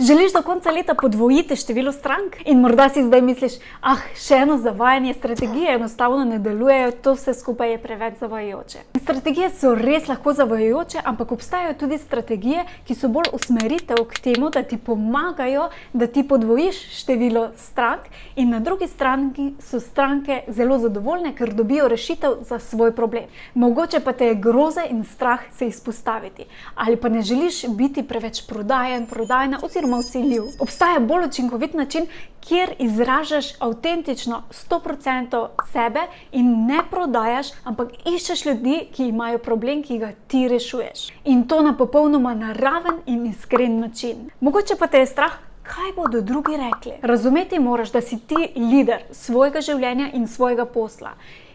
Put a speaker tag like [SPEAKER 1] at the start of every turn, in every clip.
[SPEAKER 1] Želiš do konca leta podvojiti število strank? In morda si zdaj misliš, še eno zavajanje, strategije enostavno ne delujejo, to vse skupaj je preveč zavajajoče. Strategije so res lahko zavajajoče, ampak obstajajo tudi strategije, ki so bolj usmeritev k temu, da ti pomagajo, da ti podvojiš število strank, in na drugi strani so stranke zelo zadovoljne, ker dobijo rešitev za svoj problem. Mogoče pa te je groza in strah se izpostaviti. Ali pa ne želiš biti preveč prodajna oziroma vsiljiv. Obstaja bolj učinkovit način, kjer izražaš avtentično 100% sebe in ne prodajaš, ampak iščeš ljudi, ki imajo problem, ki ga ti rešuješ. In to na popolnoma naraven in iskren način. Mogoče pa te je strah, kaj bodo drugi rekli. Razumeti moraš, da si ti lider svojega življenja in svojega posla.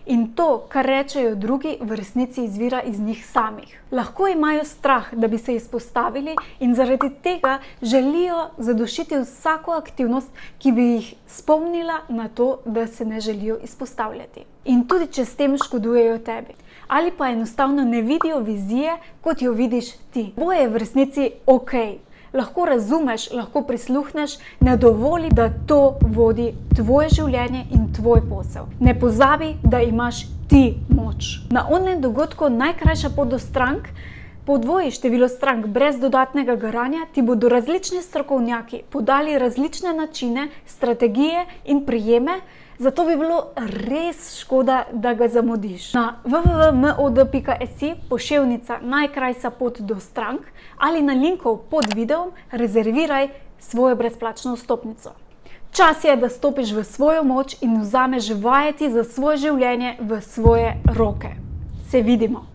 [SPEAKER 1] In to, kar rečejo drugi, v resnici izvira iz njih samih. Lahko imajo strah, da bi se izpostavili, in zaradi tega želijo zadušiti vsako aktivnost, ki bi jih spomnila na to, da se ne želijo izpostavljati. In tudi, če s tem škodujejo tebi. Ali pa enostavno ne vidijo vizije, kot jo vidiš ti. Boje je v resnici okej. Lahko razumeš, lahko prisluhneš, ne dovoli, da to vodi tvoje življenje in tvoj posel. Ne pozabi, da imaš ti moč. Na online dogodku Najkrajša pot do strank podvoji število strank brez dodatnega garanja, ti bodo različni strokovnjaki podali različne načine, strategije in prijeme, zato bi bilo res škoda, da ga zamudiš. Na www.mod.si /Najkrajša pot do strank ali na linkov pod videom rezerviraj svojo brezplačno vstopnico. Čas je, da stopiš v svojo moč in vzameš vajeti za svoje življenje v svoje roke. Se vidimo!